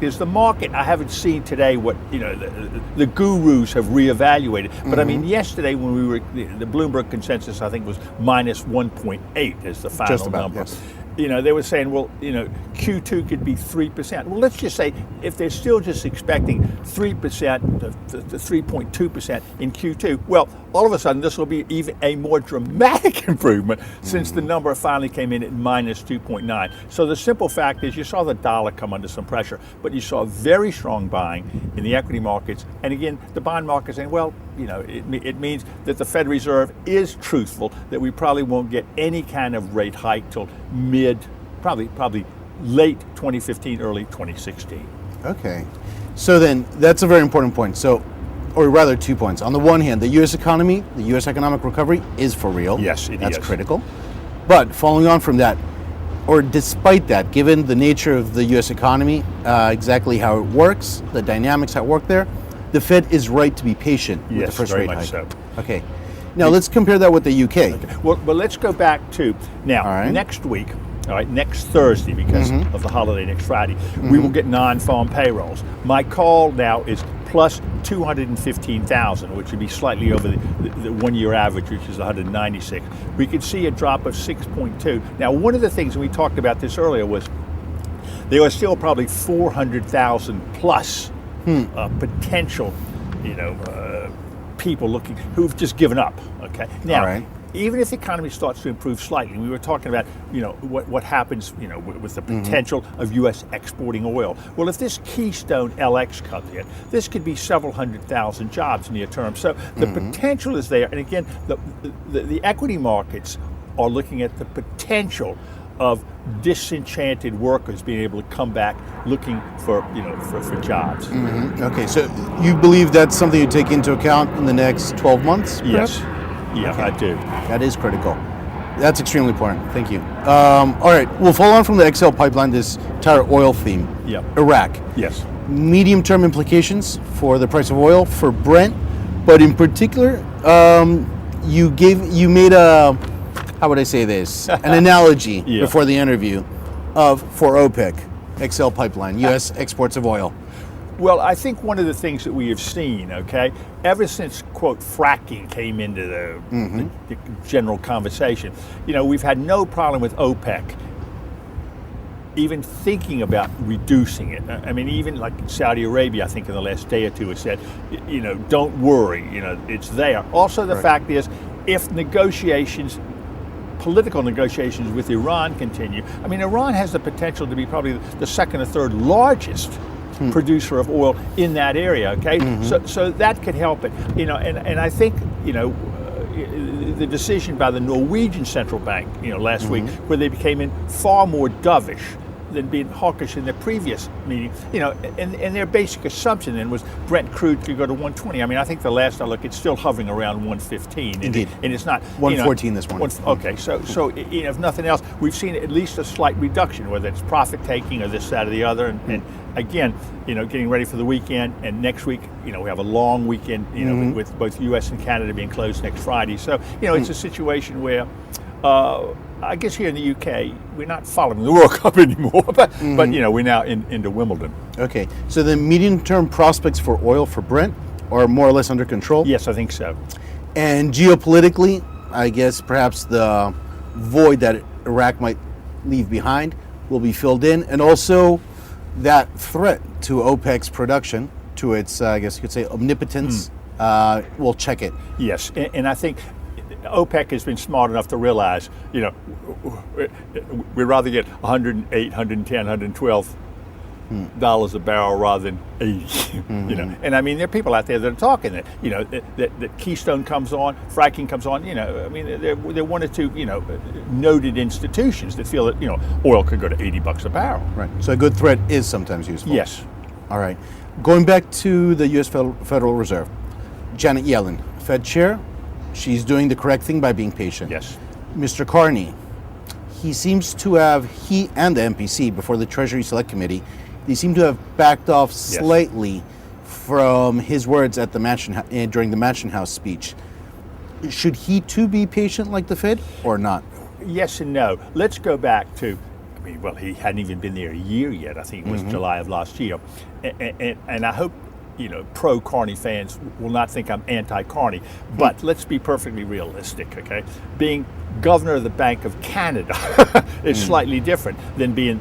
fact is the market, I haven't seen today what, the gurus have reevaluated. But I mean, yesterday when we were, the Bloomberg consensus, I think, was minus 1.8 as the final Just about, number. yes. They were saying, well, Q2 could be 3%. Well, let's just say if they're still just expecting 3% to 3.2% in Q2, well, all of a sudden this will be even a more dramatic improvement since the number finally came in at minus 2.9. So the simple fact is you saw the dollar come under some pressure, but you saw very strong buying in the equity markets. And again, the bond market saying, well, it means that the Fed Reserve is truthful, that we probably won't get any kind of rate hike till probably late 2015, early 2016. Okay. So then that's a very important point. So, or rather 2 points. On the one hand, the U.S. economy, the U.S. economic recovery is for real. Yes, it is. That's critical. But following on from that, or despite that, given the nature of the U.S. economy, exactly how it works, the dynamics at work there, the Fed is right to be patient with the first very rate much hike. so. Okay. Now let's compare that with the U.K. Okay. Well, let's go back to now next week. All right, next Thursday, because of the holiday next Friday, we will get non-farm payrolls. My call now is plus 215,000, which would be slightly over the one-year average, which is 196. We could see a drop of 6.2. Now, one of the things, and we talked about this earlier, was there are still probably 400,000 plus potential, people looking who've just given up. Okay, now. Even if the economy starts to improve slightly, we were talking about, what happens, with the potential of U.S. exporting oil. Well, if this Keystone LX comes in, this could be several 100,000 jobs near term. So the potential is there. And again, the equity markets are looking at the potential of disenchanted workers being able to come back looking for jobs. Okay, so you believe that's something you take into account in the next 12 months? Perhaps? Yes. Yeah, okay. I do. That is critical. That's extremely important. Thank you. All right, we'll follow on from the XL pipeline, this entire oil theme. Yeah. Iraq. Yes. Medium-term implications for the price of oil, for Brent, but in particular, you made a, how would I say this, an analogy before the interview for OPEC, XL pipeline, U.S. exports of oil. Well, I think one of the things that we have seen, ever since, quote, fracking came into the general conversation, we've had no problem with OPEC even thinking about reducing it. I mean, even like Saudi Arabia, I think in the last day or two has said, don't worry, it's there. Also, the fact is, if political negotiations with Iran continue, I mean, Iran has the potential to be probably the second or third largest producer of oil in that area, so that could help it, and I think, the decision by the Norwegian central bank, last week, where they became far more dovish than being hawkish in their previous meeting, and their basic assumption then was Brent crude could go to 120. I mean, I think the last I look, it's still hovering around 115. Indeed. And it's not 114 this morning. Okay, so if nothing else, we've seen at least a slight reduction, whether it's profit taking or this, that, or the other, and again, getting ready for the weekend, and next week, we have a long weekend, with both U.S. and Canada being closed next Friday. So, it's a situation where, I guess here in the UK, we're not following the World Cup anymore, but we're now into Wimbledon. Okay, so the medium-term prospects for oil for Brent are more or less under control? Yes, I think so. And geopolitically, I guess perhaps the void that Iraq might leave behind will be filled in, and also that threat to OPEC's production, to its, I guess you could say, omnipotence, will check it. Yes, and I think OPEC has been smart enough to realize, we'd rather get 108, 110, 112 dollars a barrel rather than 80. And I mean, there are people out there that are talking that, that Keystone comes on, fracking comes on. I mean, there are one or two, noted institutions that feel that, oil could go to $80 a barrel. Right. So a good threat is sometimes useful. Yes. All right. Going back to the U.S. Federal Reserve, Janet Yellen, Fed chair. She's doing the correct thing by being patient. Yes. Mr. Carney, he seems to have, he and the MPC, before the Treasury Select Committee, they seem to have backed off slightly from his words at the during the Mansion House speech. Should he too be patient like the Fed or not? Yes and no. Let's go back to mean, well, he hadn't even been there a year yet. I think it was July of last year. And I hope, pro-Carney fans will not think I'm anti-Carney, but let's be perfectly realistic, okay? Being governor of the Bank of Canada is slightly different than being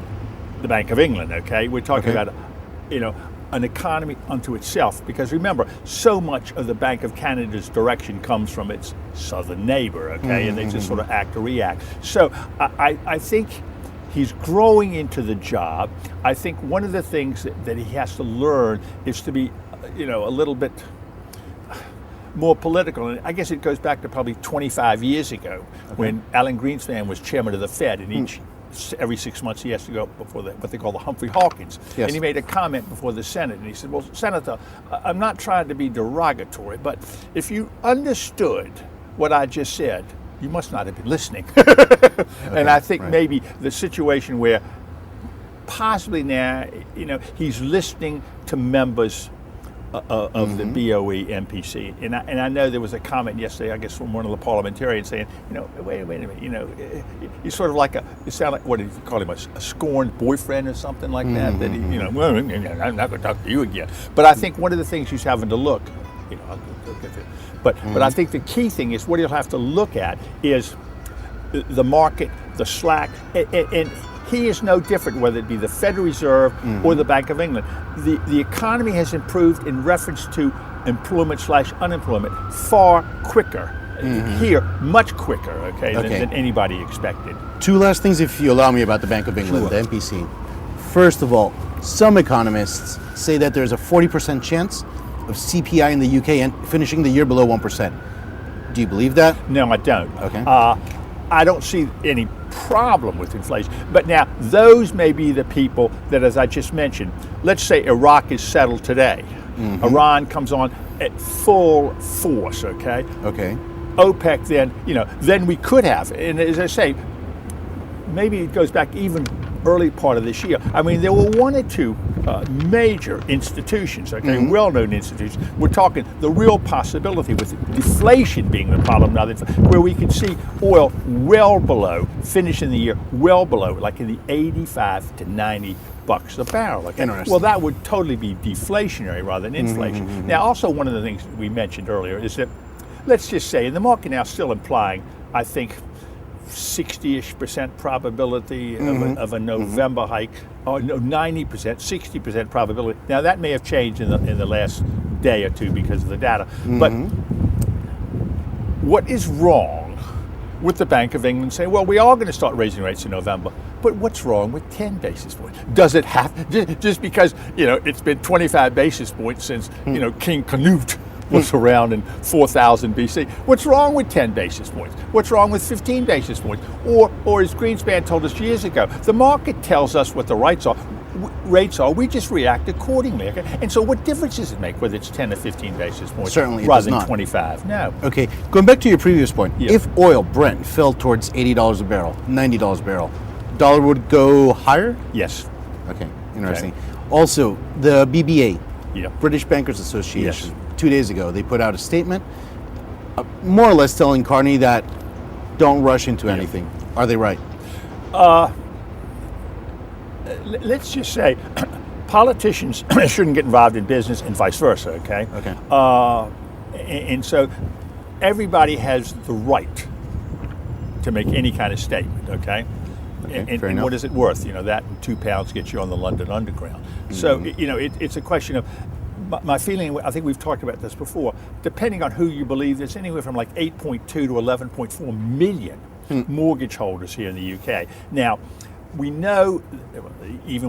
the Bank of England, okay? We're talking about, an economy unto itself, because remember, so much of the Bank of Canada's direction comes from its southern neighbor, okay? And they just sort of act or react. So I think he's growing into the job. I think one of the things that he has to learn is to be, a little bit more political. And I guess it goes back to probably 25 years ago when Alan Greenspan was chairman of the Fed, and every 6 months he has to go before what they call the Humphrey Hawkins. Yes. And he made a comment before the Senate, and he said, well, Senator, I'm not trying to be derogatory, but if you understood what I just said, you must not have been listening. And I think maybe the situation where possibly now, he's listening to members of the BOE MPC. And I know there was a comment yesterday, I guess, from one of the parliamentarians saying, wait a minute, he's sort of like you sound like, what did you call him, a scorned boyfriend or something like that, that he, well, I'm not going to talk to you again. But I think one of the things he's having to look, but I think the key thing is what he'll have to look at is the market, the slack, and he is no different, whether it be the Federal Reserve or the Bank of England. The economy has improved in reference to employment/unemployment far quicker here, much quicker, than anybody expected. Two last things, if you allow me, about the Bank of England, the MPC. First of all, some economists say that there's a 40% chance of CPI in the UK and finishing the year below 1%. Do you believe that? No, I don't. Okay. I don't see any problem with inflation. But now, those may be the people that, as I just mentioned, let's say Iraq is settled today. Iran comes on at full force, okay? Okay. OPEC then we could have, and as I say, maybe it goes back even early part of this year. I mean, there were one or two major institutions, well-known institutions. We're talking the real possibility with deflation being the problem now, where we could see oil well below, finishing the year well below, like in the 85 to 90 bucks a barrel. Okay? Well, that would totally be deflationary rather than inflation. Now, also one of the things we mentioned earlier is that, let's just say, and the market now is still implying, I think, 60-ish% probability of a November hike, or no, 90%, 60% probability. Now that may have changed in the last day or two because of the data. But what is wrong with the Bank of England saying, well, we are going to start raising rates in November, but what's wrong with 10 basis points? Does it have, just because, it's been 25 basis points since, King Canute was around in 4000 BC. What's wrong with 10 basis points? What's wrong with 15 basis points? Or as Greenspan told us years ago, the market tells us what the rates are, we just react accordingly. Okay? And so what difference does it make whether it's 10 or 15 basis points Certainly rather than 25? No. Okay, going back to your previous point, if oil, Brent, fell towards $80 a barrel, $90 a barrel, dollar would go higher? Yes. Okay, interesting. Also, the BBA, Yeah. British Bankers Association, 2 days ago, they put out a statement more or less telling Carney that don't rush into anything. Are they right? Let's just say politicians shouldn't get involved in business and vice versa, okay? Okay. And so everybody has the right to make any kind of statement, okay? And what is it worth? That and £2 gets you on the London Underground. So, it's a question of, my feeling, I think we've talked about this before, depending on who you believe, there's anywhere from like 8.2 to 11.4 million mortgage holders here in the UK. Now, we know, even